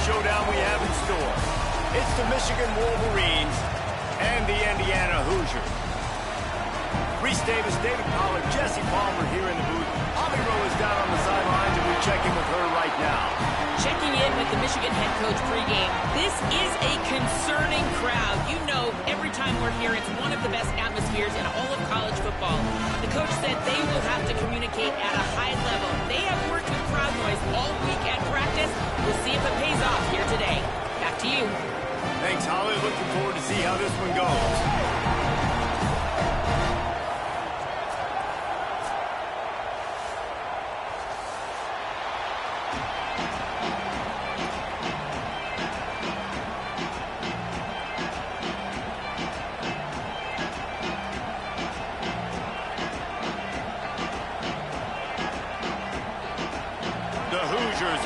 showdown we have in store. It's the Michigan Wolverines and the Indiana Hoosiers. Reese Davis, David Pollard, Jesse Palmer here in the booth. Bobby Rowe is down on the sidelines, and we're checking with her right now. Checking in with the Michigan head coach pregame. This is a concerning crowd. You know, every time we're here, it's one of the best atmospheres in all of college football. The coach said they will have to communicate at a high level. They have worked with crowd noise all week at practice. We'll see if it pays off here today. Back to you. Thanks, Holly. Looking forward to see how this one goes.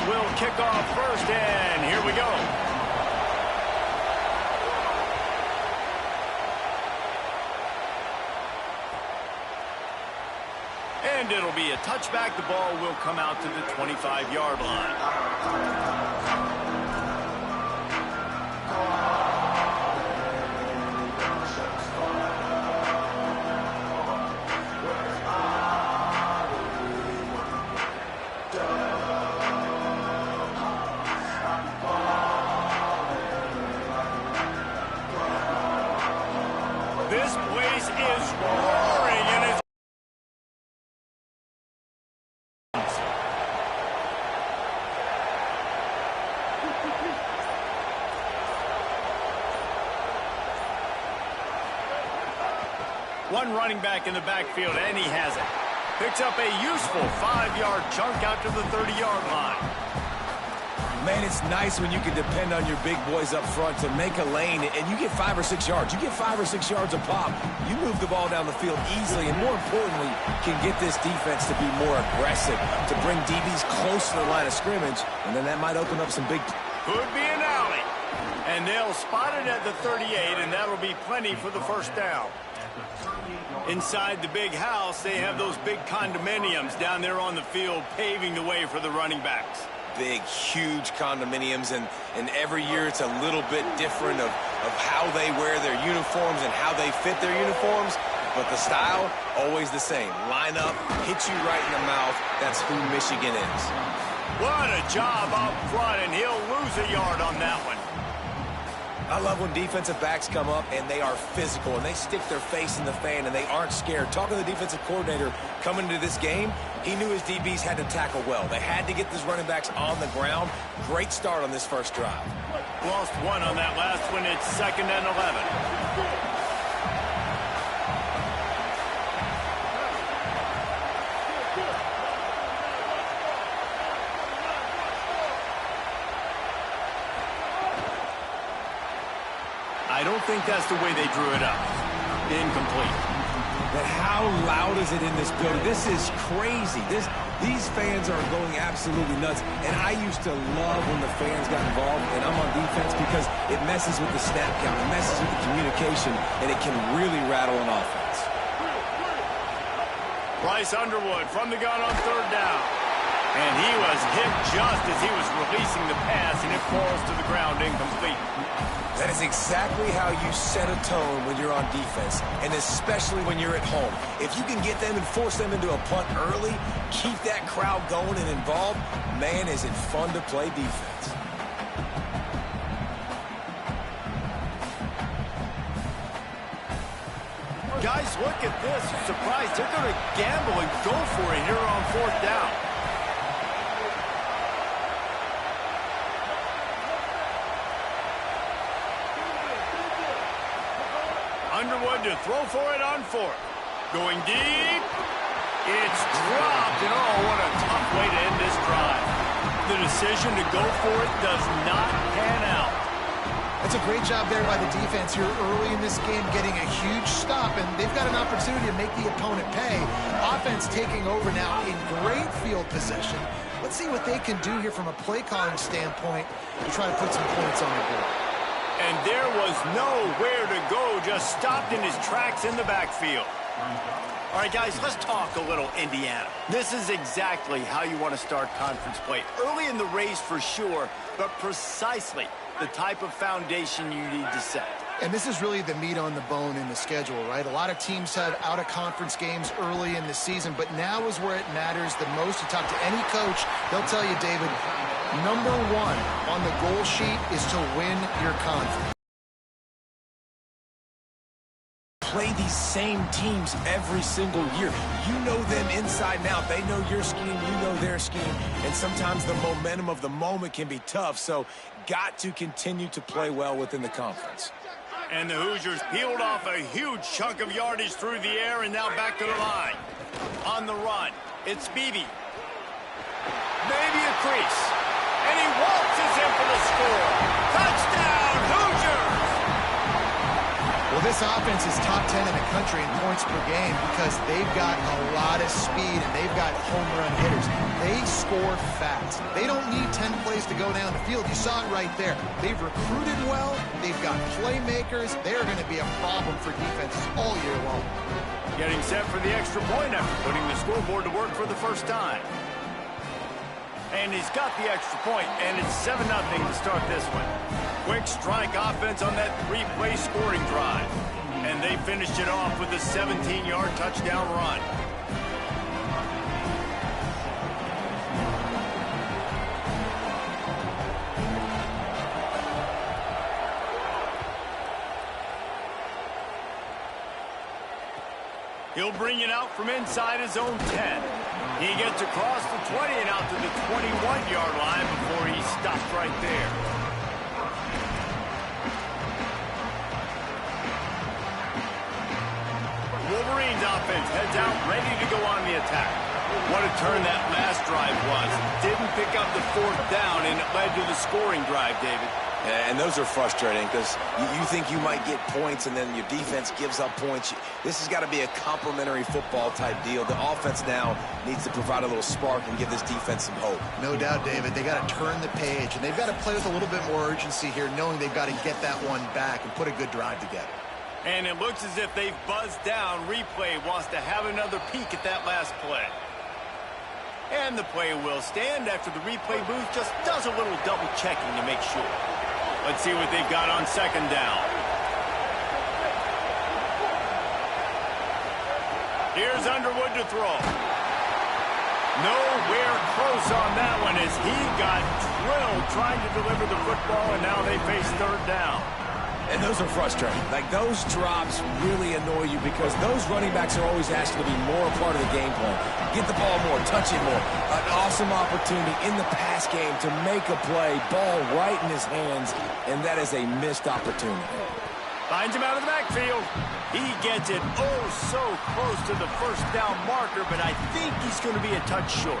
Will kick off first, and here we go. And it'll be a touchback. The ball will come out to the 25-yard line. This place is roaring and it's one running back in the backfield, and he has it. Picks up a useful 5-yard chunk out to the 30-yard line. Man, it's nice when you can depend on your big boys up front to make a lane, and you get 5 or 6 yards. You get 5 or 6 yards a pop. You move the ball down the field easily, and more importantly, can get this defense to be more aggressive, to bring DBs close to the line of scrimmage, and then that might open up some big... Could be an alley. And they'll spot it at the 38, and that'll be plenty for the first down. Inside the big house, they have those big condominiums down there on the field paving the way for the running backs. Big, huge condominiums, and every year it's a little bit different of how they wear their uniforms and how they fit their uniforms, but the style, always the same. Line up, hit you right in the mouth. That's who Michigan is. What a job up front, and he'll lose a yard on that one. I love when defensive backs come up and they are physical and they stick their face in the fan and they aren't scared. Talking to the defensive coordinator coming into this game, he knew his DBs had to tackle well. They had to get these running backs on the ground. Great start on this first drive. Lost one on that last one. It's 2nd and 11. I don't think that's the way they drew it up. Incomplete. But how loud is it in this building? This is crazy. These fans are going absolutely nuts. And I used to love when the fans got involved, and I'm on defense because it messes with the snap count, it messes with the communication, and it can really rattle an offense. Bryce Underwood from the gun on 3rd down. And he was hit just as he was releasing the pass, and it falls to the ground incomplete. That is exactly how you set a tone when you're on defense, and especially when you're at home. If you can get them and force them into a punt early, keep that crowd going and involved, man, is it fun to play defense. Guys, look at this. I'm surprised they're going to gamble and go for it here on 4th down. Underwood to throw for it on 4th. Going deep. It's dropped. And oh, what a tough way to end this drive. The decision to go for it does not pan out. That's a great job there by the defense here early in this game, getting a huge stop, and they've got an opportunity to make the opponent pay. Offense taking over now in great field position. Let's see what they can do here from a play calling standpoint to try to put some points on the board. And there was nowhere to go, just stopped in his tracks in the backfield. All right, guys, let's talk a little Indiana. This is exactly how you want to start conference play. Early in the race for sure, but precisely the type of foundation you need to set. And this is really the meat on the bone in the schedule, right? A lot of teams have out-of-conference games early in the season, but now is where it matters the most. You talk to any coach, they'll tell you, David, number one on the goal sheet is to win your conference. Play these same teams every single year. You know them inside and out. They know your scheme, you know their scheme, and sometimes the momentum of the moment can be tough, so got to continue to play well within the conference. And the Hoosiers peeled off a huge chunk of yardage through the air and now back to the line. On the run, it's Beebe. Maybe a crease. And he waltzes in for the score. Touchdown, Hoosiers! Well, this offense is top 10 in the country in points per game because they've got a lot of speed and they've got home run hitters. They score fast. They don't need 10 plays to go down the field. You saw it right there. They've recruited well. They've got playmakers. They're going to be a problem for defenses all year long. Getting set for the extra point after putting the scoreboard to work for the first time. And he's got the extra point, and it's 7-0 to start this one. Quick strike offense on that 3-play scoring drive. And they finished it off with a 17-yard touchdown run. He'll bring it out from inside his own 10. He gets across the 20 and out to the 21-yard line before he stops right there. Wolverines offense heads out ready to go on the attack. What a turn that last drive was. Didn't pick up the 4th down, and it led to the scoring drive, David. And those are frustrating because you think you might get points and then your defense gives up points. This has got to be a complementary football type deal. The offense now needs to provide a little spark and give this defense some hope. No doubt, David. They got to turn the page, and they've got to play with a little bit more urgency here, knowing they've got to get that one back and put a good drive together. And it looks as if they've buzzed down. Replay wants to have another peek at that last play. And the play will stand after the replay booth just does a little double checking to make sure. Let's see what they've got on 2nd down. Here's Underwood to throw. Nowhere close on that one as he got drilled trying to deliver the football, and now they face 3rd down. And those are frustrating. Like, those drops really annoy you because those running backs are always asked to be more a part of the game plan. Get the ball more, touch it more. An awesome opportunity in the pass game to make a play, ball right in his hands, and that is a missed opportunity. Finds him out of the backfield. He gets it oh so close to the 1st down marker, but I think he's going to be a touch short.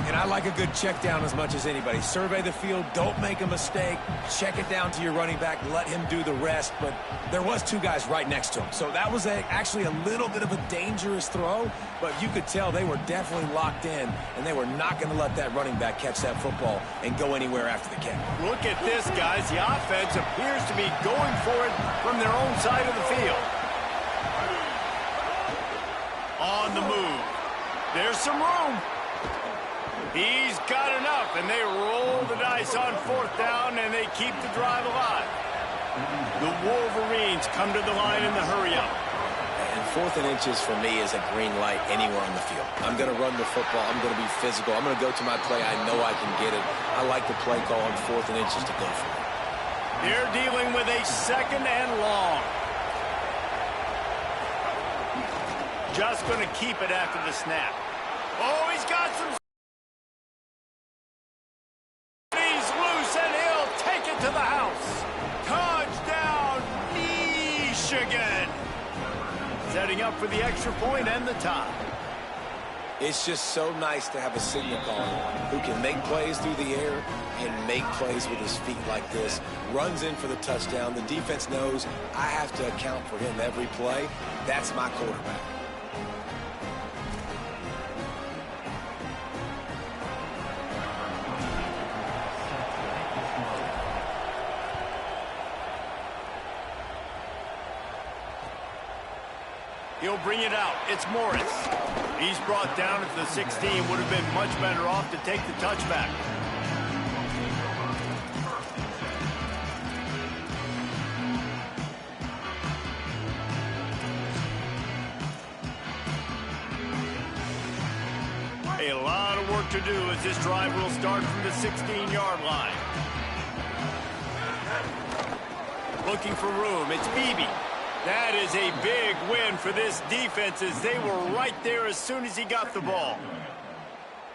And I like a good check down as much as anybody. Survey the field, don't make a mistake, check it down to your running back, let him do the rest. But there was 2 guys right next to him. So that was actually a little bit of a dangerous throw, but you could tell they were definitely locked in, and they were not going to let that running back catch that football and go anywhere after the catch. Look at this, guys. The offense appears to be going for it from their own side of the field. On the move. There's some room. He's got enough, and they roll the dice on 4th down, and they keep the drive alive. The Wolverines come to the line in the hurry-up. And 4th and inches for me is a green light anywhere on the field. I'm going to run the football. I'm going to be physical. I'm going to go to my play. I know I can get it. I like the play call on 4th and inches to go for it. They're dealing with a 2nd and long. Just going to keep it after the snap. Oh, he's got some... to the house. Touchdown, Michigan. Setting up for the extra point and the tie. It's just so nice to have a signal caller who can make plays through the air and make plays with his feet like this. Runs in for the touchdown. The defense knows I have to account for him every play. That's my quarterback. He'll bring it out. It's Morris. He's brought down at the 16. Would have been much better off to take the touchback. A lot of work to do as this drive will start from the 16-yard line. Looking for room. It's Beebe. That is a big win for this defense as they were right there as soon as he got the ball.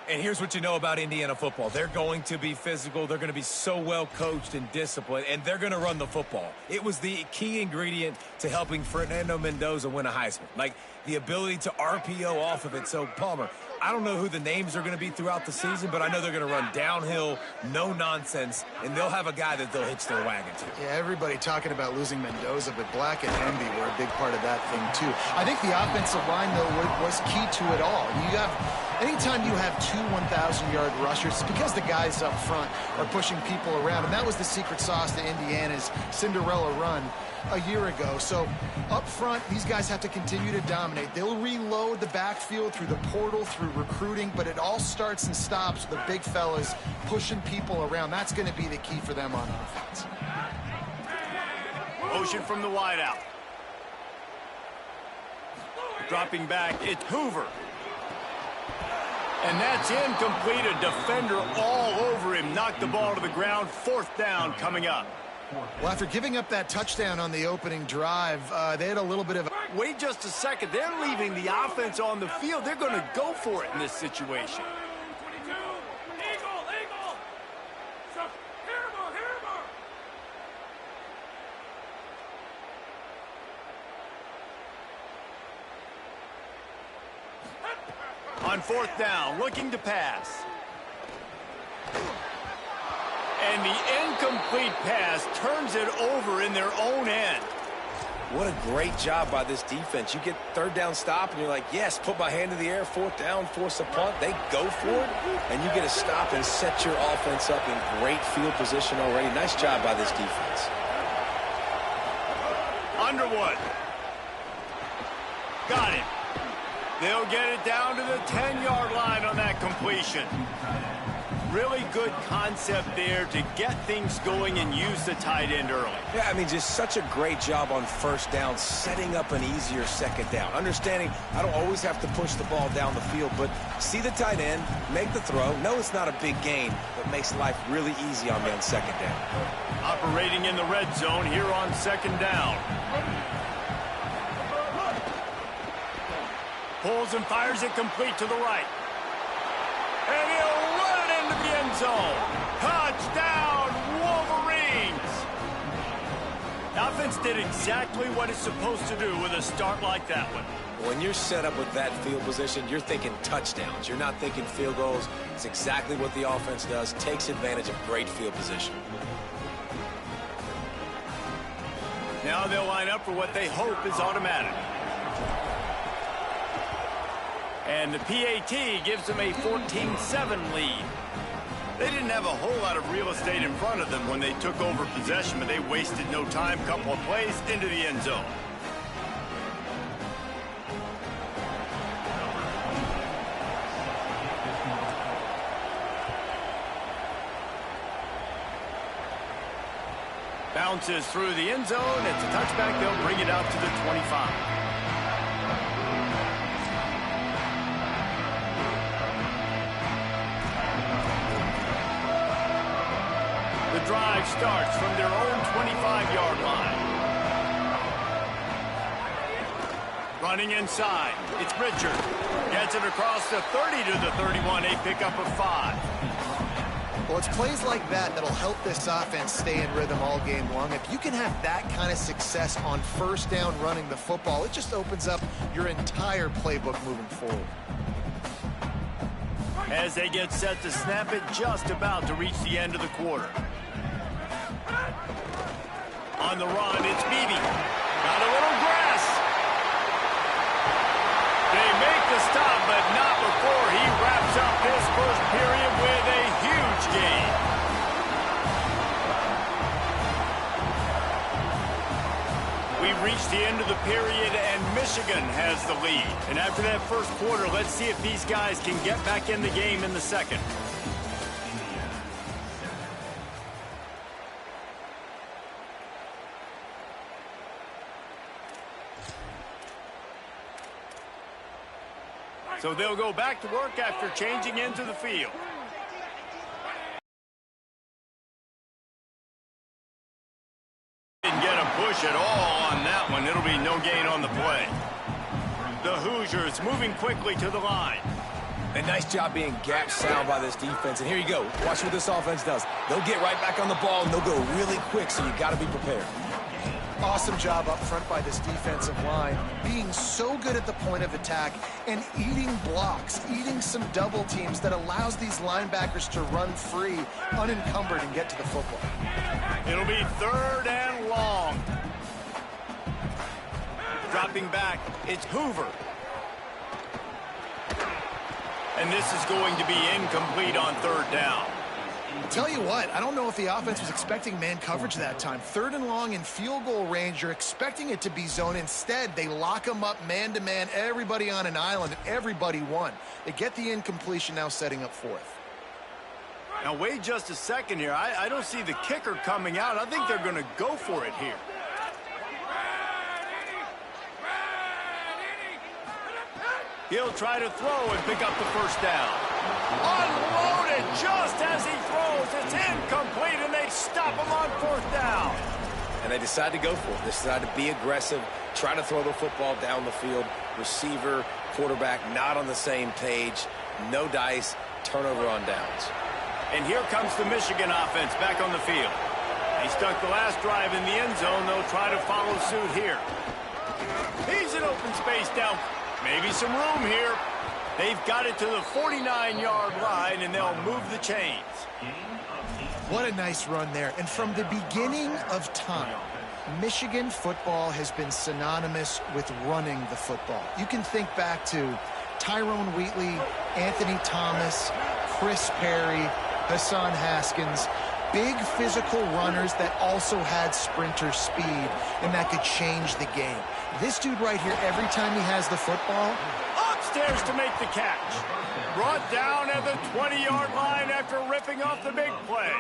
And here's what you know about Indiana football. They're going to be physical. They're going to be so well coached and disciplined, and they're going to run the football. It was the key ingredient to helping Fernando Mendoza win a Heisman. Like the ability to RPO off of it. So, Palmer, I don't know who the names are going to be throughout the season, but I know they're going to run downhill, no nonsense, and they'll have a guy that they'll hitch their wagon to. Yeah, everybody talking about losing Mendoza, but Black and Envy were a big part of that thing, too. I think the offensive line, though, was key to it all. Anytime you have two 1,000-yard rushers, it's because the guys up front are pushing people around, and that was the secret sauce to Indiana's Cinderella run a year ago. So up front, these guys have to continue to dominate. They'll reload the backfield through the portal, through recruiting, but it all starts and stops with the big fellas pushing people around. That's going to be the key for them on offense. Motion from the wideout. Dropping back, it's Hoover. And that's incomplete. A defender all over him. Knocked the ball to the ground. 4th down coming up. Well, after giving up that touchdown on the opening drive, they had a little bit of... Wait just a second. They're leaving the offense on the field. They're going to go for it in this situation. On 4th down, looking to pass. And the incomplete pass turns it over in their own end. What a great job by this defense. You get 3rd down stop, and you're like, yes, put my hand in the air, 4th down, force a punt. They go for it, and you get a stop and set your offense up in great field position already. Nice job by this defense. Underwood. Got it. They'll get it down to the 10-yard line on that completion. Really good concept there to get things going and use the tight end early. Yeah, I mean, just such a great job on 1st down, setting up an easier 2nd down. Understanding I don't always have to push the ball down the field, but see the tight end, make the throw. No, it's not a big gain, but makes life really easy on me on 2nd down. Operating in the red zone here on 2nd down. Pulls and fires it complete to the right. And he'll run it into the end zone. Touchdown, Wolverines! The offense did exactly what it's supposed to do with a start like that one. When you're set up with that field position, you're thinking touchdowns. You're not thinking field goals. It's exactly what the offense does. Takes advantage of great field position. Now they'll line up for what they hope is automatic. And the PAT gives them a 14-7 lead. They didn't have a whole lot of real estate in front of them when they took over possession, but they wasted no time. Couple of plays into the end zone. Bounces through the end zone. It's a touchback. They'll bring it out to the 25. The drive starts from their own 25-yard line. Running inside, it's Richard. Gets it across the 30 to the 31, a pickup of 5. Well, it's plays like that that'll help this offense stay in rhythm all game long. If you can have that kind of success on 1st down running the football, it just opens up your entire playbook moving forward. As they get set to snap it, just about to reach the end of the quarter. On the run, it's Beebe. Got a little grass. They make the stop, but not before he wraps up this first period with a huge gain. We reached the end of the period, and Michigan has the lead. And after that first quarter, let's see if these guys can get back in the game in the second. So they'll go back to work after changing into the field. Didn't get a push at all on that one. It'll be no gain on the play. The Hoosiers moving quickly to the line. A nice job being gap sound by this defense. And here you go. Watch what this offense does. They'll get right back on the ball, and they'll go really quick, so you got to be prepared. Awesome job up front by this defensive line, being so good at the point of attack and eating blocks, eating some double teams that allows these linebackers to run free, unencumbered, and get to the football. It'll be 3rd and long. Dropping back, it's Hoover. And this is going to be incomplete on 3rd down. Tell you what, I don't know if the offense was expecting man coverage that time. 3rd and long in field goal range, you're expecting it to be zone. Instead, they lock them up man-to-man, everybody on an island, and everybody won. They get the incompletion, now setting up 4th. Now, wait just a second here. I don't see the kicker coming out. I think they're going to go for it here. He'll try to throw and pick up the first down. Unloaded just as he throws. It's incomplete, and they stop him on 4th down. And they decide to go for it. They decide to be aggressive, try to throw the football down the field. Receiver, quarterback, not on the same page. No dice, turnover on downs. And here comes the Michigan offense back on the field. They stuck the last drive in the end zone. They'll try to follow suit here. He's in open space down. Maybe some room here. They've got it to the 49-yard line, and they'll move the chains. What a nice run there. And from the beginning of time, Michigan football has been synonymous with running the football. You can think back to Tyrone Wheatley, Anthony Thomas, Chris Perry, Hassan Haskins. Big physical runners that also had sprinter speed, and that could change the game. This dude right here, every time he has the football, upstairs to make the catch. Brought down at the 20-yard line after ripping off the big play.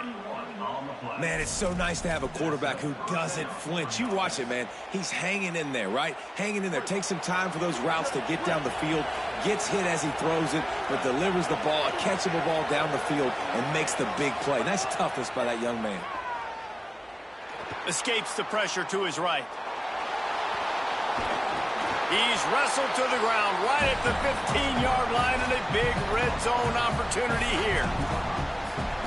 Man, it's so nice to have a quarterback who doesn't flinch. You watch it, man. He's hanging in there, right? Hanging in there. Takes some time for those routes to get down the field. Gets hit as he throws it, but delivers the ball, a catchable ball down the field, and makes the big play. Nice toughness by that young man. Escapes the pressure to his right. He's wrestled to the ground right at the 15-yard line, and a big red zone opportunity here.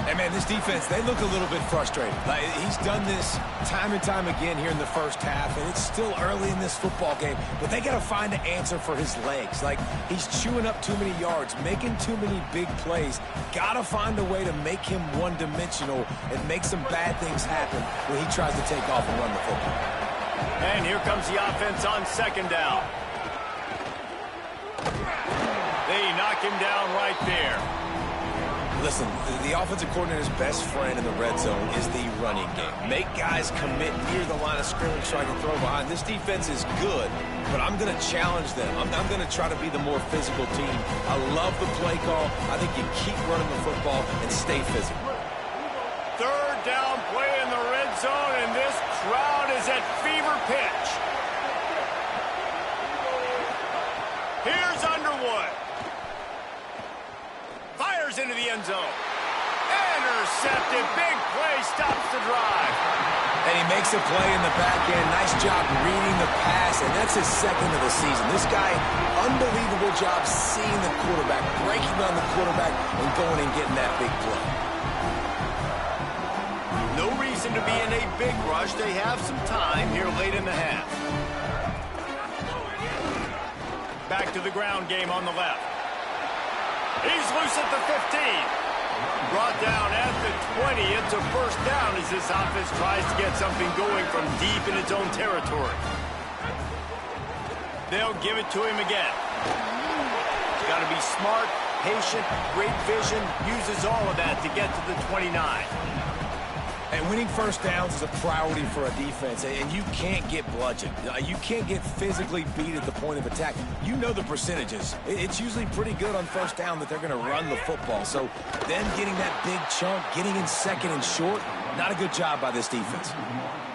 And, man, this defense, they look a little bit frustrated. Like, he's done this time and time again here in the first half, and it's still early in this football game, but they got to find an answer for his legs. Like, he's chewing up too many yards, making too many big plays. Got to find a way to make him one-dimensional and make some bad things happen when he tries to take off and run the football. And here comes the offense on 2nd down. They knock him down right there. Listen, the offensive coordinator's best friend in the red zone is the running game. Make guys commit near the line of scrimmage so I can throw behind. This defense is good, but I'm going to challenge them. I'm going to try to be the more physical team. I love the play call. I think you keep running the football and stay physical. 3rd down play in the red zone, and this crowd is at fever pitch. Here's Underwood. Fires into the end zone. Intercepted. Big play stops the drive. And he makes a play in the back end. Nice job reading the pass, and that's his 2nd of the season. This guy, unbelievable job seeing the quarterback, breaking on the quarterback, and going and getting that big play. No reason to be in a big rush. They have some time here late in the half. Back to the ground game on the left. He's loose at the 15. Brought down at the 20. It's a first down as this offense tries to get something going from deep in its own territory. They'll give it to him again. Got to be smart, patient, great vision. Uses all of that to get to the 29. And Man, winning first downs is a priority for a defense, and you can't get bludgeoned. You can't get physically beat at the point of attack. You know the percentages. It's usually pretty good on first down that they're going to run the football. So them getting that big chunk, getting in second and short, not a good job by this defense.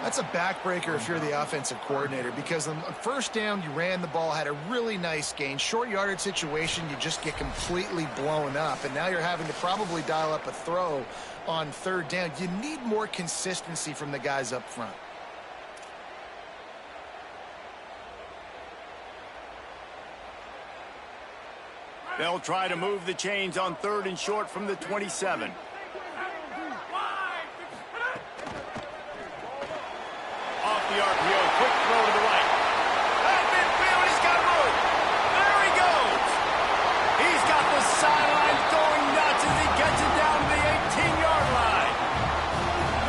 That's a backbreaker if you're the offensive coordinator, because on first down, you ran the ball, had a really nice gain. Short yardage situation, you just get completely blown up, and now you're having to probably dial up a throw on third down. You need more consistency from the guys up front. They'll try to move the chains on third and short from the 27. Off the RPO, quick throw to the right. At midfield, he's got room. There he goes. He's got the sidelines going nuts as he gets it down to the 18-yard line.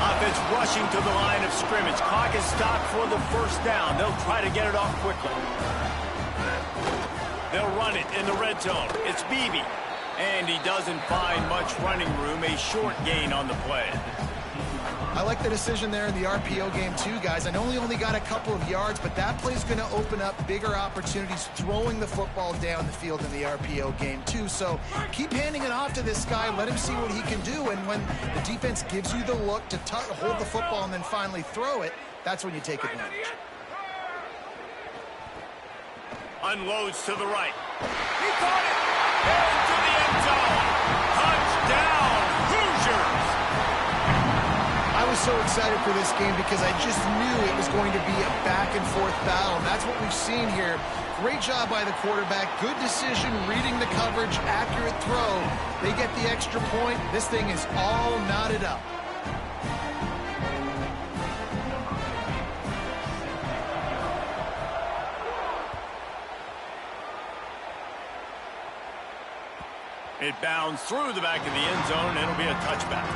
Offense rushing to the line of scrimmage. Clock is stopped for the first down. They'll try to get it off quickly. They'll run it in the red zone. It's Beebe. And he doesn't find much running room. A short gain on the play. I like the decision there in the RPO game too, guys. I know he only got a couple of yards, but that play's going to open up bigger opportunities throwing the football down the field in the RPO game too. So keep handing it off to this guy. Let him see what he can do. And when the defense gives you the look to hold the football and then finally throw it, that's when you take advantage. Unloads to the right. He caught it. Into the end zone. Touchdown, Hoosiers. I was so excited for this game because I just knew it was going to be a back-and-forth battle. And that's what we've seen here. Great job by the quarterback. Good decision, reading the coverage, accurate throw. They get the extra point. This thing is all knotted up. It bounds through the back of the end zone, and it'll be a touchback.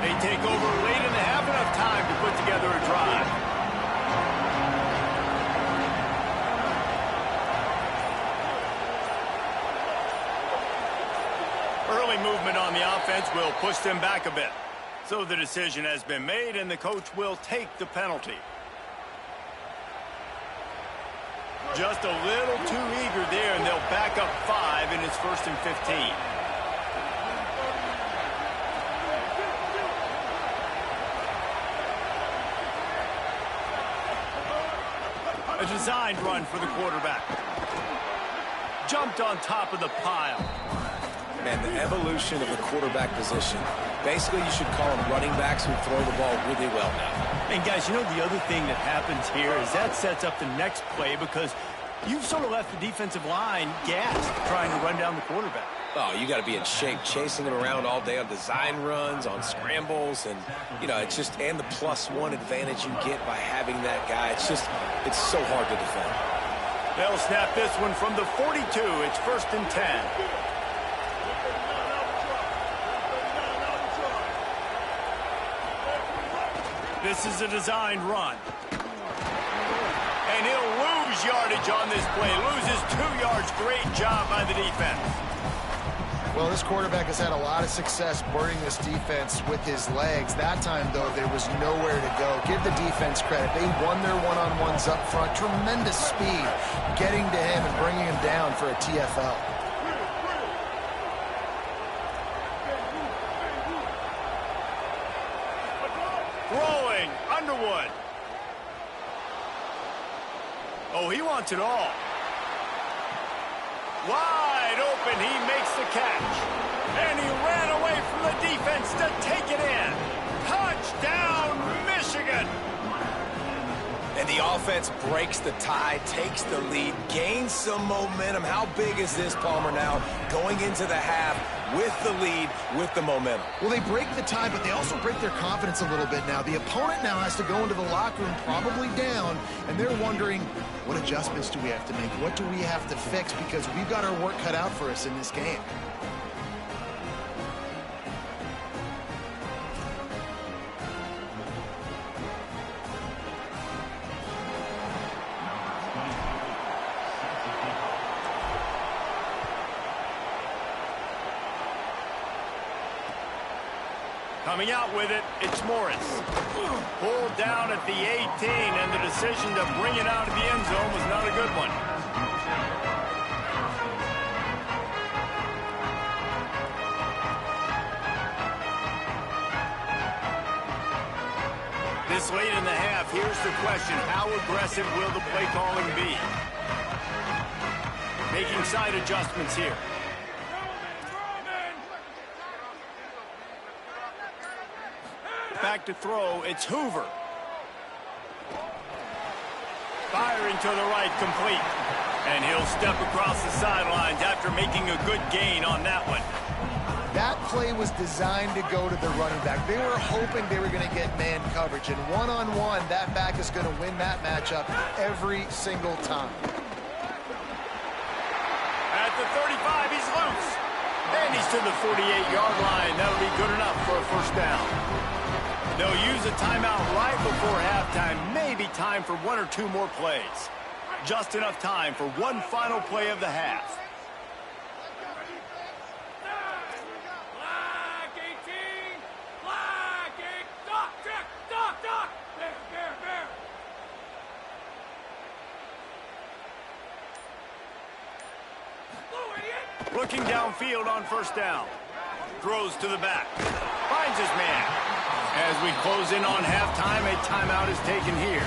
They take over late in the half, enough time to put together a drive. Early movement on the offense will push them back a bit. So the decision has been made, and the coach will take the penalty. Just a little too eager there, and they'll back up 5, and it's 1st and 15. A designed run for the quarterback. Jumped on top of the pile. Man, the evolution of the quarterback position. Basically, you should call them running backs who throw the ball really well now. And, guys, you know the other thing that happens here is that sets up the next play because you've sort of left the defensive line gassed trying to run down the quarterback. Oh, you got to be in shape, chasing him around all day on design runs, on scrambles, and, you know, it's just, and the +1 advantage you get by having that guy. It's just, it's so hard to defend. They'll snap this one from the 42. It's 1st and 10. This is a designed run. And he'll lose yardage on this play. Loses 2 yards. Great job by the defense. Well, this quarterback has had a lot of success burning this defense with his legs. That time, though, there was nowhere to go. Give the defense credit. They won their one-on-ones up front. Tremendous speed getting to him and bringing him down for a TFL. Throwing, Underwood. Oh, he wants it all. Wide open, he makes the catch. And he ran away from the defense to take it in. Touchdown, Michigan. And the offense breaks the tie, takes the lead, gains some momentum. How big is this, Palmer, now going into the half with the lead, with the momentum? Well, they break the tie, but they also break their confidence a little bit now. The opponent now has to go into the locker room probably down, and they're wondering, what adjustments do we have to make? What do we have to fix? Because we've got our work cut out for us in this game. Coming out with it, it's Morris. Pulled down at the 18, and the decision to bring it out of the end zone was not a good one. This late in the half, here's the question. How aggressive will the play calling be? Making side adjustments here. Back to throw, it's Hoover. Firing to the right, complete. And he'll step across the sidelines after making a good gain on that one. That play was designed to go to the running back. They were hoping they were going to get man coverage. And one-on-one, that back is going to win that matchup every single time. At the 35, he's loose. And he's to the 48-yard line. That'll be good enough for a first down. They'll use a timeout right before halftime. Maybe time for one or two more plays. Just enough time for one final play of the half. Looking downfield on first down. Throws to the back. Finds his man. As we close in on halftime, a timeout is taken here.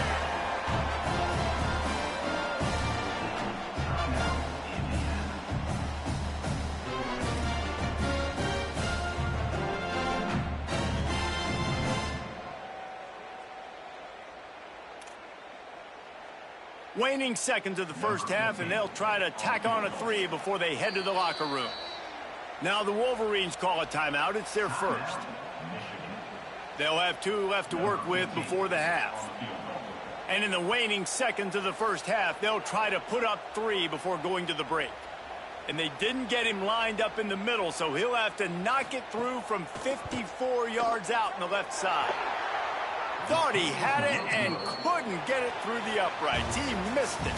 Waning seconds of the first half, and they'll try to tack on a 3 before they head to the locker room. Now the Wolverines call a timeout. It's their first. They'll have 2 left to work with before the half. And in the waning seconds of the first half, they'll try to put up 3 before going to the break. And they didn't get him lined up in the middle, so he'll have to knock it through from 54 yards out on the left side. Thought he had it and couldn't get it through the uprights. He missed it.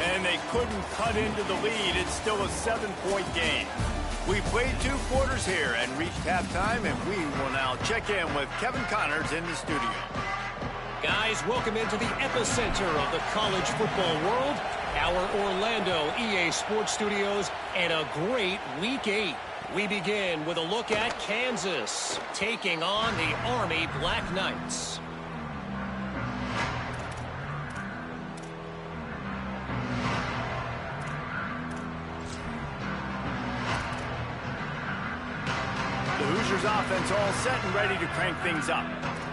And they couldn't cut into the lead. It's still a 7-point game. We played 2 quarters here and reached halftime, and we will now check in with Kevin Connors in the studio. Guys, welcome into the epicenter of the college football world, our Orlando EA Sports Studios, and a great Week 8. We begin with a look at Kansas taking on the Army Black Knights. The Hoosiers offense all set and ready to crank things up.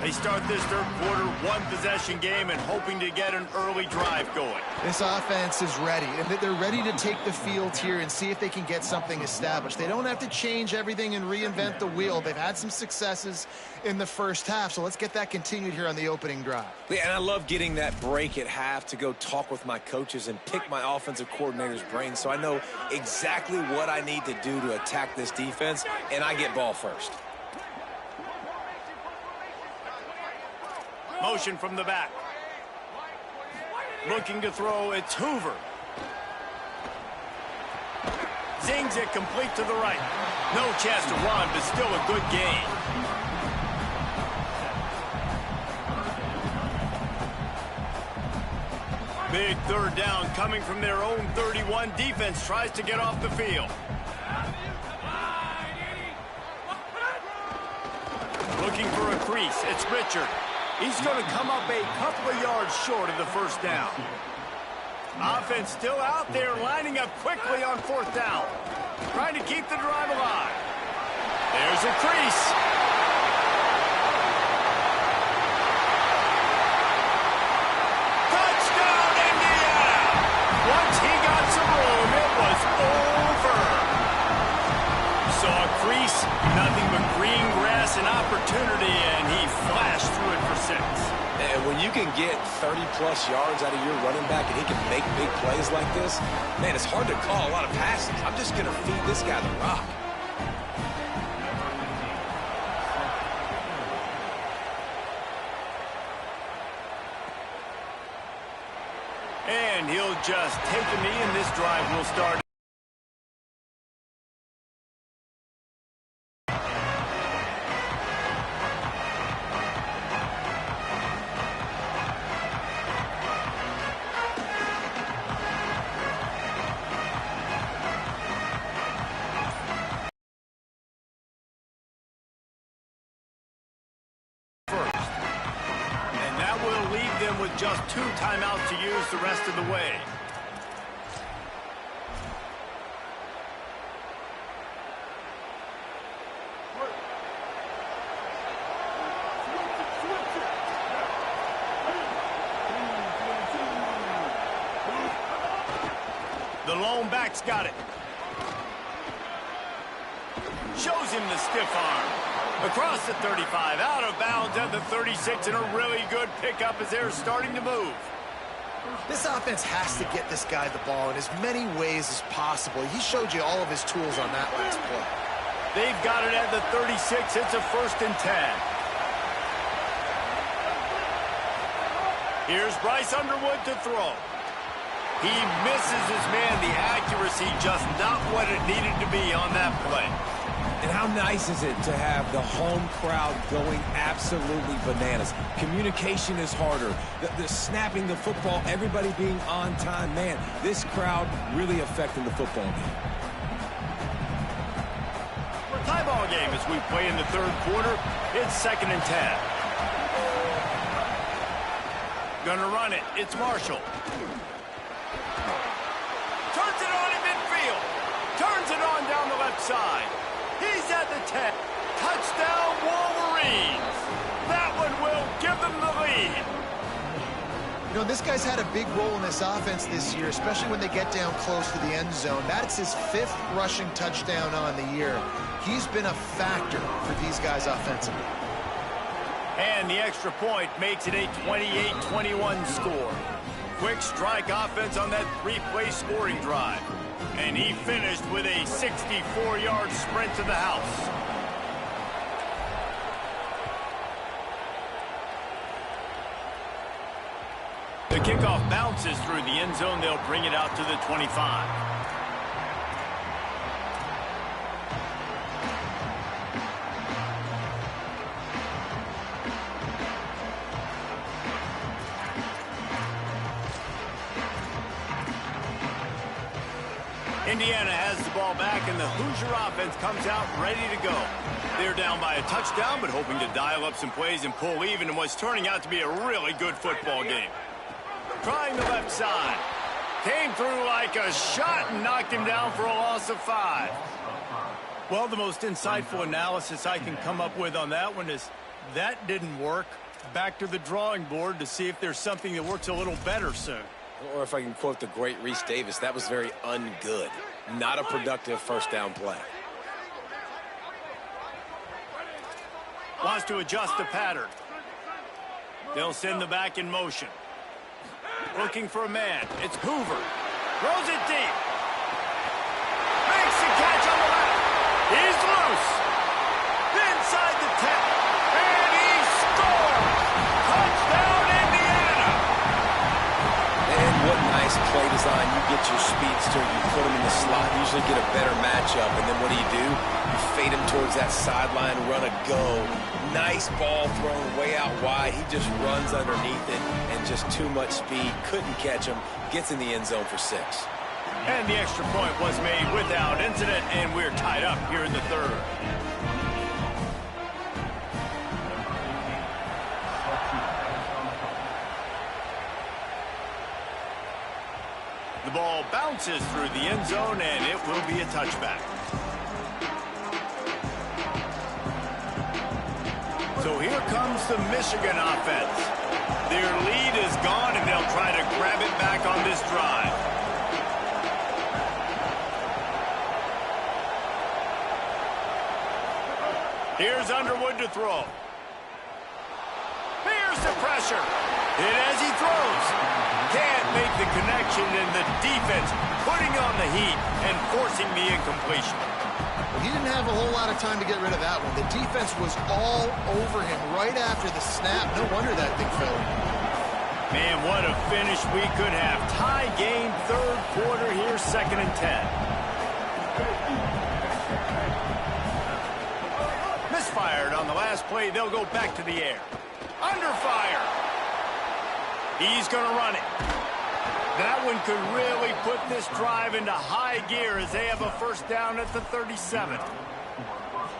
They start this third quarter, 1-possession game, and hoping to get an early drive going. This offense is ready, and they're ready to take the field here and see if they can get something established. They don't have to change everything and reinvent the wheel. They've had some successes in the first half, so let's get that continued here on the opening drive. Yeah, and I love getting that break at half to go talk with my coaches and pick my offensive coordinator's brain so I know exactly what I need to do to attack this defense, and I get ball first. Motion from the back. Looking to throw, it's Hoover. Zings it complete to the right. No chance to run, but still a good gain. Big third down coming from their own 31. Defense tries to get off the field. Looking for a crease, it's Richard. He's going to come up a couple of yards short of the first down. Offense still out there, lining up quickly on fourth down. Trying to keep the drive alive. There's a crease. Touchdown, Indiana! Once he got some room, it was over. Saw a crease, nothing but green grass and opportunity, and he flashed through it for 6. And when you can get 30-plus yards out of your running back and he can make big plays like this, man, it's hard to call a lot of passes. I'm just going to feed this guy the rock. And he'll just take a knee, and this drive will start. just 2 timeouts to use the rest of the way. The lone back's got it. Shows him the stiff arm. Across the 35, out of bounds at the 36, and a really good pickup as they're starting to move. This offense has to get this guy the ball in as many ways as possible. He showed you all of his tools on that last play. They've got it at the 36. It's a 1st and 10. Here's Bryce Underwood to throw. He misses his man. The accuracy just not what it needed to be on that play. And how nice is it to have the home crowd going absolutely bananas? Communication is harder. The snapping the football, everybody being on time. Man, this crowd really affecting the football game. Tie ball game as we play in the 3rd quarter. It's 2nd and 10. Gonna run it. It's Marshall. Turns it on in midfield. Turns it on down the left side. He's at the 10. Touchdown, Wolverines. That one will give them the lead. You know, this guy's had a big role in this offense this year, especially when they get down close to the end zone. That's his 5th rushing touchdown on the year. He's been a factor for these guys offensively. And the extra point makes it a 28-21 score. Quick strike offense on that 3-play scoring drive. And he finished with a 64-yard sprint to the house. The kickoff bounces through the end zone. They'll bring it out to the 25. Indiana has the ball back, and the Hoosier offense comes out ready to go. They're down by a touchdown, but hoping to dial up some plays and pull even in what's turning out to be a really good football game. Trying the left side. Came through like a shot and knocked him down for a loss of 5. Well, the most insightful analysis I can come up with on that one is that didn't work. Back to the drawing board to see if there's something that works a little better soon. Or if I can quote the great Reese Davis, that was very ungood. Not a productive 1st down play. Wants to adjust the pattern. They'll send the back in motion. Looking for a man. It's Hoover. Throws it deep. Makes the catch on the left. He's loose. Inside the 10. And he scores. Touchdown, Indiana. And what nice play design. You get your speedster, you put him in the slot, usually get a better matchup, and then what do? You fade him towards that sideline, run a go. Nice ball thrown way out wide. He just runs underneath it, and just too much speed. Couldn't catch him. Gets in the end zone for 6. And the extra point was made without incident, and we're tied up here in the 3rd. The ball bounces through the end zone, and it will be a touchback. So here comes the Michigan offense. Their lead is gone, and they'll try to grab it back on this drive. Here's Underwood to throw. Here's the pressure. Hit as he throws. Can't make the connection, and the defense putting on the heat and forcing the incompletion. He didn't have a whole lot of time to get rid of that one. The defense was all over him right after the snap. No wonder that thing fell. Man, what a finish we could have. Tie game, 3rd quarter here, 2nd and 10. Misfired on the last play. They'll go back to the air. Under fire. He's going to run it. That one could really put this drive into high gear as they have a 1st down at the 37.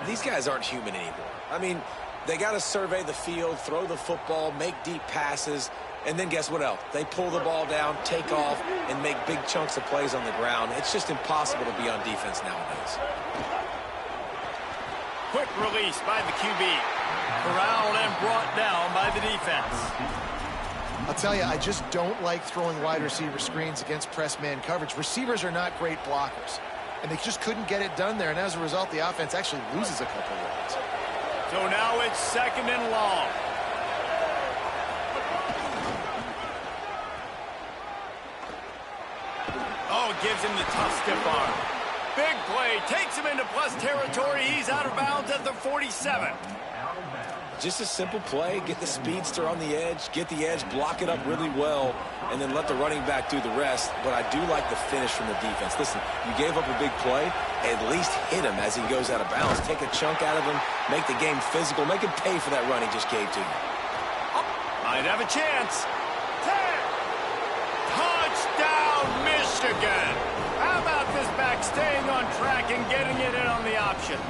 These guys aren't human anymore. I mean, they got to survey the field, throw the football, make deep passes, And then guess what else? They pull the ball down, take off, and make big chunks of plays on the ground. It's just impossible to be on defense nowadays. Quick release by the QB. Corralled and brought down by the defense. I'll tell you, I just don't like throwing wide receiver screens against press man coverage. Receivers are not great blockers, and they just couldn't get it done there, and as a result, the offense actually loses a couple of yards. So now it's 2nd and long. Oh, gives him the tough stiff arm. Big play, takes him into plus territory. He's out of bounds at the 47. Just a simple play, get the speedster on the edge, get the edge, block it up really well, and then let the running back do the rest. But I do like the finish from the defense. Listen, you gave up a big play, at least hit him as he goes out of bounds. Take a chunk out of him, make the game physical, make him pay for that run he just gave to you. Might have a chance. 10. Touchdown, Michigan. How about this back staying on track and getting it in on the option?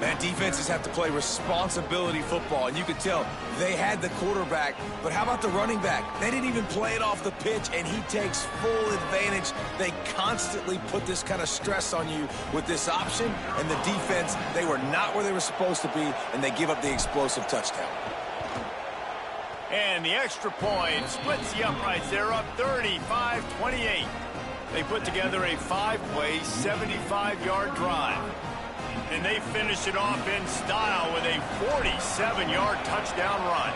Man, defenses have to play responsibility football, and you can tell they had the quarterback, but how about the running back? They didn't even play it off the pitch, and he takes full advantage. They constantly put this kind of stress on you with this option, and the defense, they were not where they were supposed to be, and they give up the explosive touchdown. And the extra point splits the uprights. They're up 35-28. They put together a 5-play, 75-yard drive. And they finish it off in style with a 47-yard touchdown run.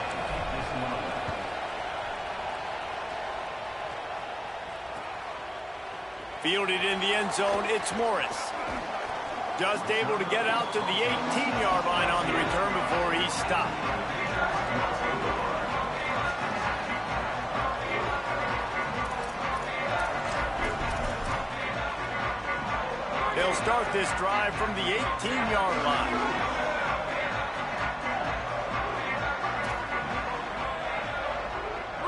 Fielded in the end zone, it's Morris. Just able to get out to the 18-yard line on the return before he's stopped. They'll start this drive from the 18-yard line.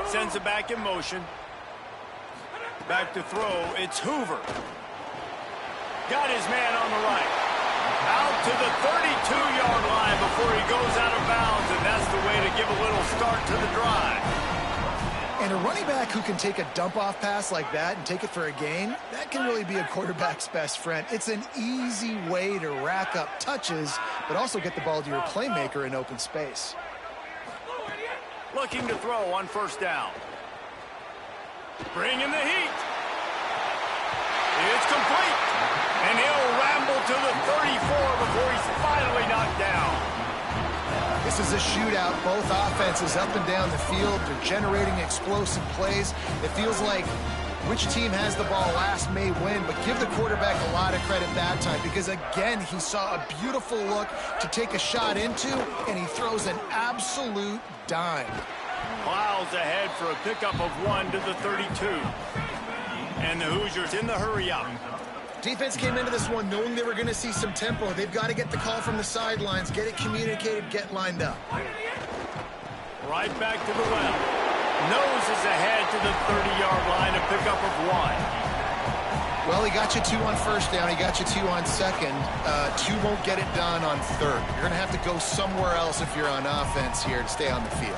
Sends it back in motion. Back to throw, it's Hoover. Got his man on the right. Out to the 32-yard line before he goes out of bounds, and that's the way to give a little start to the drive. And a running back who can take a dump-off pass like that and take it for a gain, that can really be a quarterback's best friend. It's an easy way to rack up touches, but also get the ball to your playmaker in open space. Looking to throw on 1st down. Bring in the heat. It's complete. And he'll ramble to the 34 before he's finally knocked down. This is a shootout. Both offenses up and down the field. They're generating explosive plays. It feels like which team has the ball last may win, but give the quarterback a lot of credit that time because, again, he saw a beautiful look to take a shot into, and he throws an absolute dime. Miles ahead for a pickup of 1 to the 32. And the Hoosiers in the hurry-up. Defense came into this one knowing they were going to see some tempo. They've got to get the call from the sidelines, get it communicated, get lined up. Right back to the left. Noses ahead to the 30-yard line, a pickup of 1. Well, he got you 2 on 1st down. He got you 2 on 2nd. 2 won't get it done on 3rd. You're going to have to go somewhere else if you're on offense here to stay on the field.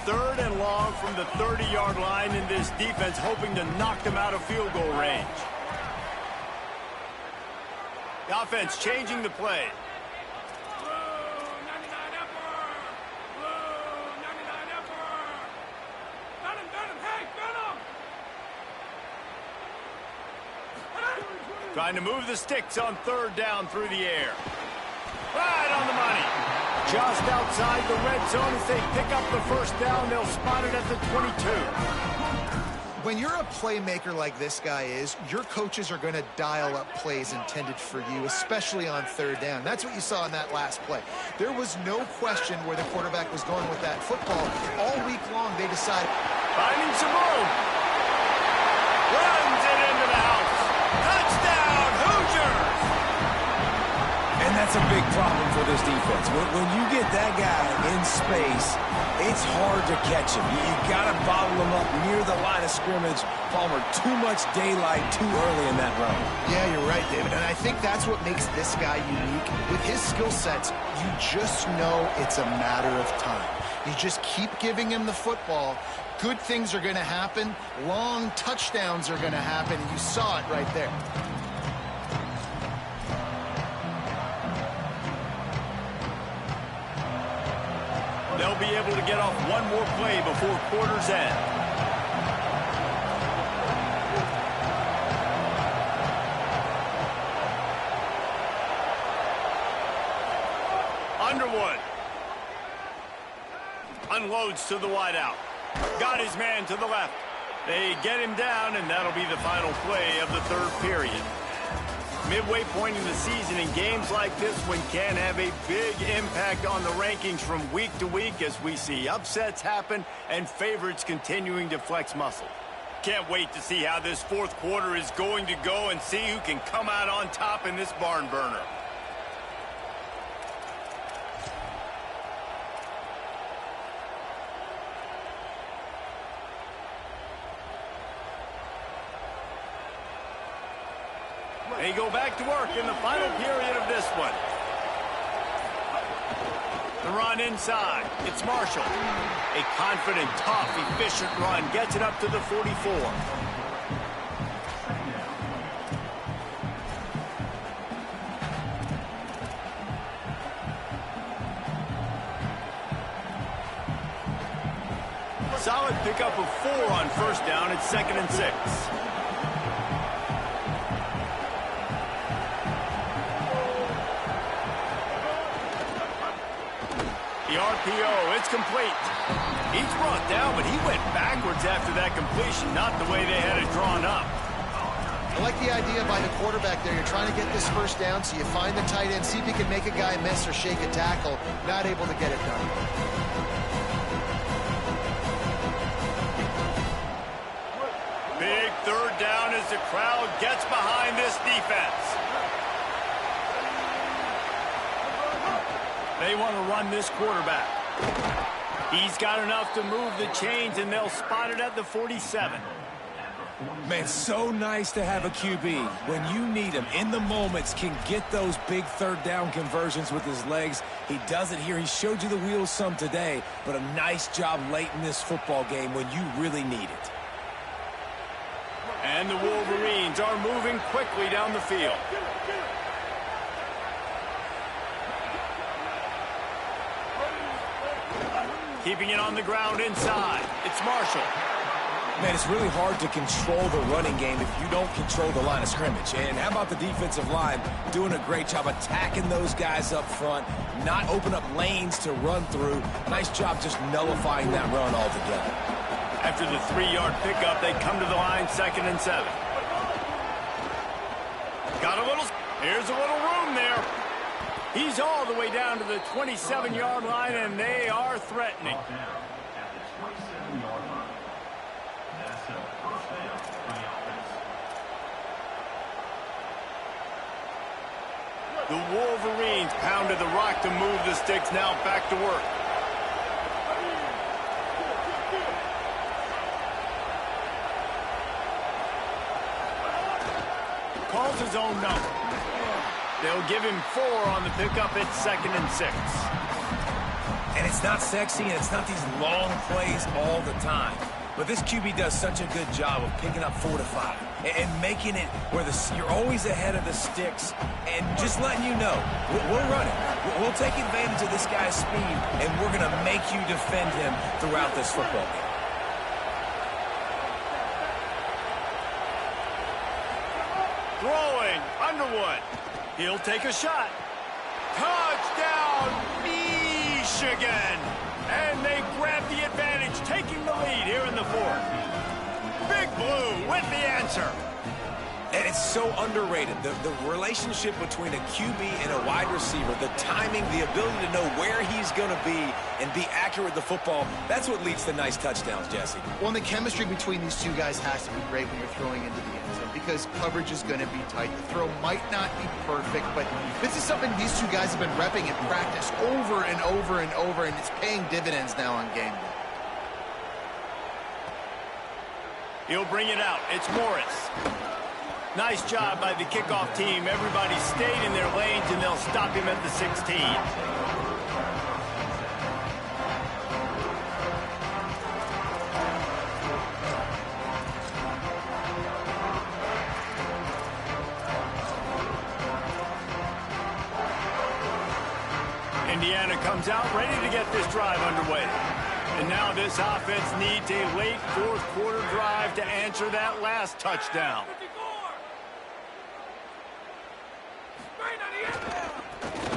Third and long from the 30-yard line, in this defense hoping to knock them out of field goal range. The offense changing the play. Trying to move the sticks on 3rd down through the air. Right on the money. Just outside the red zone as they pick up the 1st down. They'll spot it at the 22. When you're a playmaker like this guy is, your coaches are going to dial up plays intended for you, especially on 3rd down. That's what you saw in that last play. There was no question where the quarterback was going with that football. All week long, they decided. Finding some room. Runs it into the house. Touchdown, Hoosiers! And that's a big problem for this defense. When you get that guy in space, it's hard to catch him. You got to bottle him up near the line of scrimmage. Palmer, too much daylight too early in that run. Yeah, you're right, David. And I think that's what makes this guy unique. With his skill sets, you just know it's a matter of time. You just keep giving him the football. Good things are going to happen. Long touchdowns are going to happen. You saw it right there. They'll be able to get off one more play before quarter's end. Underwood unloads to the wideout. Got his man to the left. They get him down, and that'll be the final play of the third period. Midway point in the season, in games like this one can have a big impact on the rankings from week to week as we see upsets happen and favorites continuing to flex muscle. Can't wait to see how this fourth quarter is going to go and see who can come out on top in this barn burner. They go back to work in the final period of this one. The run inside. It's Marshall. A confident, tough, efficient run. Gets it up to the 44. Solid pickup of 4 on first down. It's 2nd and 6. The RPO, it's complete. He's brought down, but he went backwards after that completion, not the way they had it drawn up. I like the idea by the quarterback there. You're trying to get this first down, so you find the tight end, see if he can make a guy miss or shake a tackle. Not able to get it done. Big third down as the crowd gets behind this defense. They want to run this quarterback. He's got enough to move the chains, and they'll spot it at the 47. Man, so nice to have a QB. When you need him, in the moments, can get those big third down conversions with his legs. He does it here. He showed you the wheels some today, but a nice job late in this football game when you really need it. And the Wolverines are moving quickly down the field. Keeping it on the ground inside. It's Marshall. Man, it's really hard to control the running game if you don't control the line of scrimmage. And how about the defensive line doing a great job attacking those guys up front, not open up lanes to run through. Nice job just nullifying that run altogether. After the 3-yard pickup, they come to the line, 2nd and 7. Here's a little room there. He's all the way down to the 27-yard line, and they are threatening. The Wolverines pounded the rock to move the sticks, now back to work. Calls his own number. They'll give him 4 on the pickup. It's 2nd and 6. And it's not sexy, and it's not these long plays all the time. But this QB does such a good job of picking up 4 to 5 and making it where you're always ahead of the sticks and just letting you know, we're running. We'll take advantage of this guy's speed, and we're going to make you defend him throughout this football game. Throwing, Underwood. He'll take a shot. Touchdown, Michigan! And they grab the advantage, taking the lead here in the fourth. Big Blue with the answer. Man, it's so underrated. The relationship between a QB and a wide receiver, the timing, the ability to know where he's going to be and be accurate with the football, that's what leads to nice touchdowns, Jesse. Well, and the chemistry between these two guys has to be great when you're throwing into the end zone because coverage is going to be tight. The throw might not be perfect, but this is something these two guys have been repping in practice over and over and over, and it's paying dividends now on game day. He'll bring it out. It's Morris. Nice job by the kickoff team. Everybody stayed in their lanes, and they'll stop him at the 16. Indiana comes out ready to get this drive underway. And now this offense needs a late fourth-quarter drive to answer that last touchdown.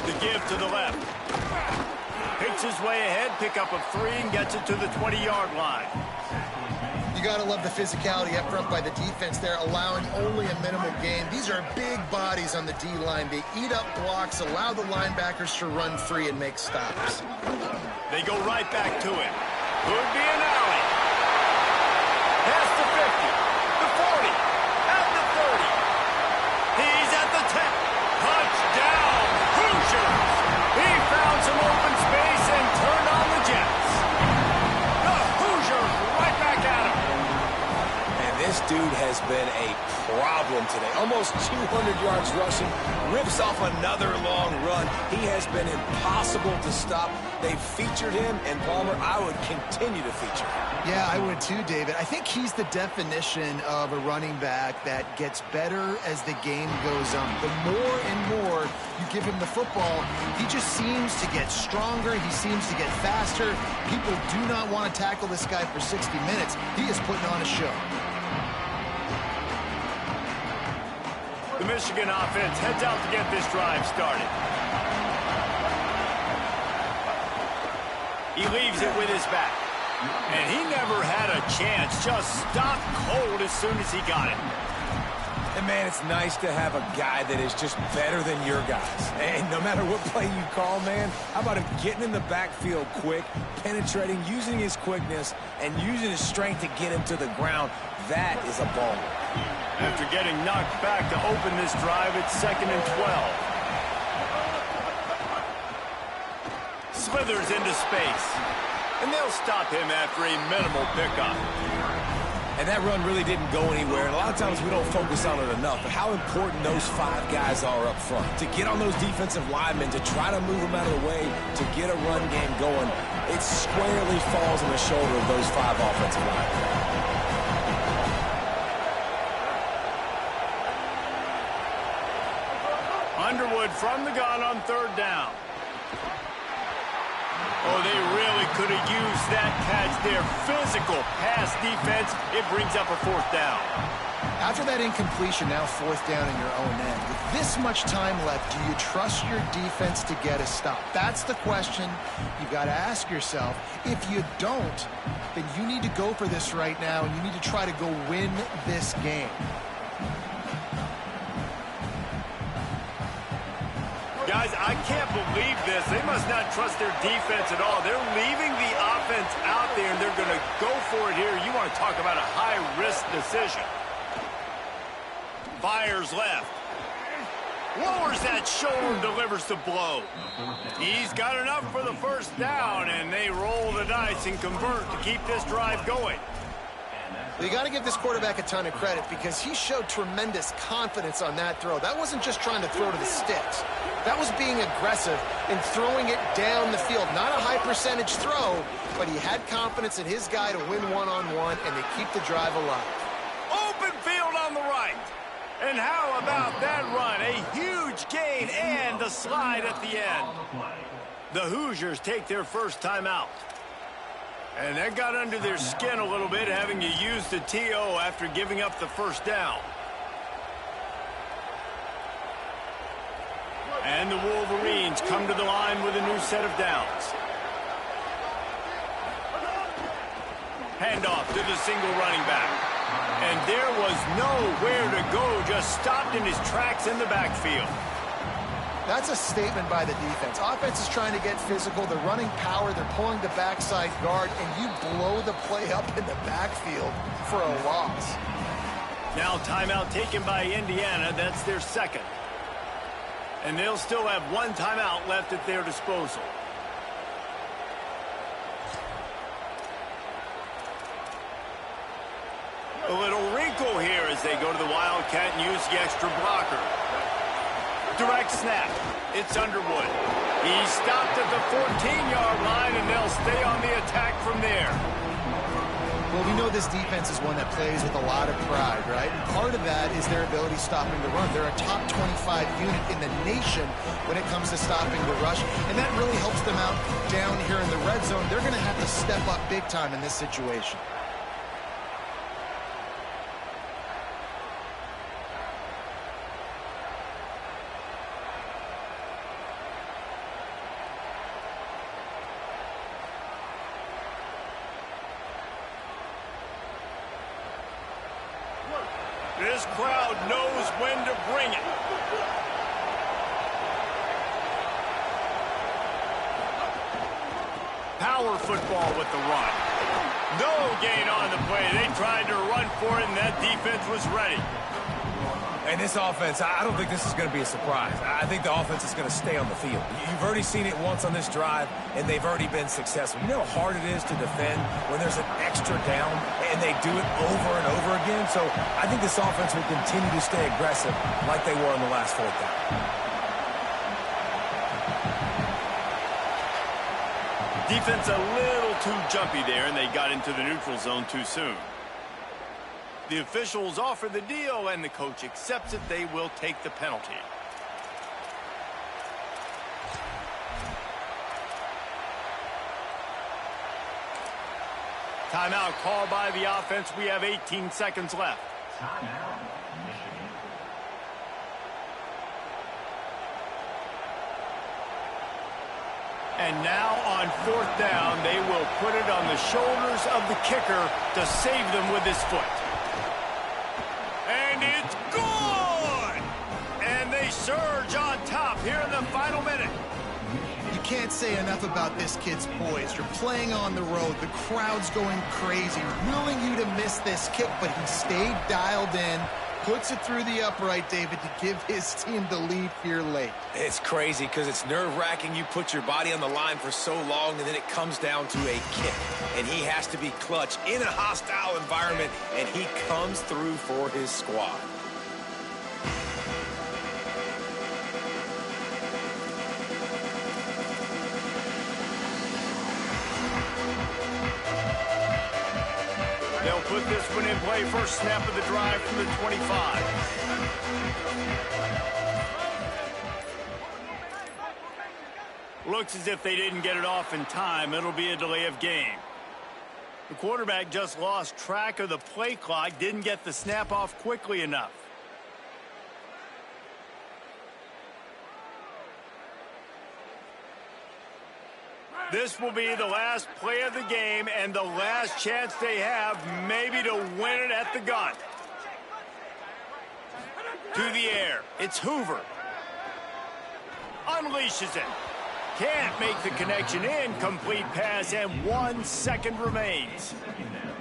The give to the left. Picks his way ahead, pickup of 3, and gets it to the 20-yard line. You got to love the physicality up front by the defense there, allowing only a minimal gain. These are big bodies on the D-line. They eat up blocks, allow the linebackers to run free and make stops. They go right back to it. Could be an alley. Past the 50, the 40, at the 30. He's at the 10. Touchdown, Hoosiers! He found some open space and turned on the Jets. The Hoosiers right back at him. And this dude has been a problem today. Almost 200 yards rushing, rips off another long run. He has been impossible to stop. They've featured him, and Palmer, I would continue to feature him. Yeah, I would too, David. I think he's the definition of a running back that gets better as the game goes on. The more and more you give him the football, he just seems to get stronger. He seems to get faster. People do not want to tackle this guy for 60 minutes. He is putting on a show. The Michigan offense heads out to get this drive started. He leaves it with his back. And he never had a chance. Just stopped cold as soon as he got it. And, man, it's nice to have a guy that is just better than your guys. And no matter what play you call, man, how about him getting in the backfield quick, penetrating, using his quickness, and using his strength to get him to the ground. That is a ball. After getting knocked back to open this drive, it's 2nd and 12. Slithers into space. And they'll stop him after a minimal pickup. And that run really didn't go anywhere. And a lot of times we don't focus on it enough. But how important those 5 guys are up front. To get on those defensive linemen, to try to move them out of the way, to get a run game going, it squarely falls on the shoulder of those 5 offensive linemen. Underwood from the gun on 3rd down. Oh, they really could have used that catch there. Physical pass defense. It brings up a 4th down. After that incompletion, now 4th down in your own end. With this much time left, do you trust your defense to get a stop? That's the question you've got to ask yourself. If you don't, then you need to go for this right now, and you need to try to go win this game. Guys, I can't believe this. They must not trust their defense at all. They're leaving the offense out there, and they're going to go for it here. You want to talk about a high-risk decision. Fires left. Lowers that shoulder and delivers the blow. He's got enough for the 1st down, and they roll the dice and convert to keep this drive going. You got to give this quarterback a ton of credit because he showed tremendous confidence on that throw. That wasn't just trying to throw to the sticks. That was being aggressive and throwing it down the field. Not a high-percentage throw, but he had confidence in his guy to win one-on-one, and they keep the drive alive. Open field on the right. And how about that run? A huge gain and the slide at the end. The Hoosiers take their first timeout. And that got under their skin a little bit, having to use the TO after giving up the 1st down. And the Wolverines come to the line with a new set of downs. Handoff to the single running back. And there was nowhere to go, just stopped in his tracks in the backfield. That's a statement by the defense. Offense is trying to get physical. They're running power. They're pulling the backside guard, and you blow the play up in the backfield for a loss. Now timeout taken by Indiana. That's their second. And they'll still have one timeout left at their disposal. A little wrinkle here as they go to the Wildcat and use the extra blocker. Direct snap. It's Underwood. He's stopped at the 14-yard line, and they'll stay on the attack from there. Well, we know this defense is one that plays with a lot of pride, right? And part of that is their ability stopping the run. They're a top 25 unit in the nation when it comes to stopping the rush, and that really helps them out down here in the red zone. They're going to have to step up big time in this situation. This crowd knows when to bring it. Power football with the run. No gain on the play. They tried to run for it, and that defense was ready. And this offense, I don't think this is going to be a surprise. I think the offense is going to stay on the field. You've already seen it once on this drive, and they've already been successful. You know how hard it is to defend when there's an extra down, and they do it over and over again? So I think this offense will continue to stay aggressive like they were on the last fourth down. Defense a little too jumpy there, and they got into the neutral zone too soon. The officials offer the deal, and the coach accepts it. They will take the penalty. Timeout called by the offense. We have 18 seconds left. Timeout, Michigan. And now on fourth down, they will put it on the shoulders of the kicker to save them with his foot. And it's good! And they surge on top here in the final minute. You can't say enough about this kid's poise. You're playing on the road. The crowd's going crazy, willing you to miss this kick, but he stayed dialed in, puts it through the upright, David, to give his team the lead here late. It's crazy because it's nerve-wracking. You put your body on the line for so long, and then it comes down to a kick. And he has to be clutch in a hostile environment, and he comes through for his squad. They'll put this one in play. First snap of the drive from the 25. Looks as if they didn't get it off in time. It'll be a delay of game. The quarterback just lost track of the play clock, didn't get the snap off quickly enough. This will be the last play of the game and the last chance they have maybe to win it at the gun. To the air. It's Hoover. Unleashes it. Can't make the connection. Incomplete pass, and 1 second remains.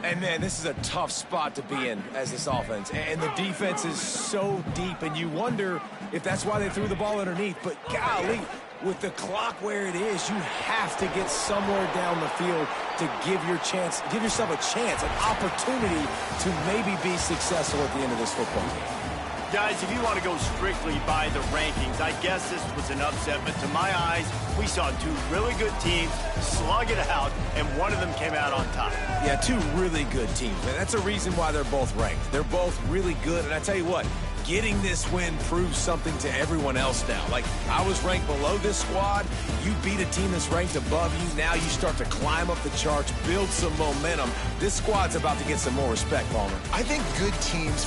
And, man, this is a tough spot to be in as this offense. And the defense is so deep, and you wonder if that's why they threw the ball underneath. But, golly, with the clock where it is, you have to get somewhere down the field to give yourself a chance, an opportunity to maybe be successful at the end of this football game. Guys, if you want to go strictly by the rankings, I guess this was an upset, but to my eyes, we saw two really good teams slug it out, and one of them came out on top. Yeah, two really good teams, man. That's a reason why they're both ranked. They're both really good, and I tell you what, getting this win proves something to everyone else now. Like, I was ranked below this squad. You beat a team that's ranked above you. Now you start to climb up the charts, build some momentum. This squad's about to get some more respect, Palmer. I think good teams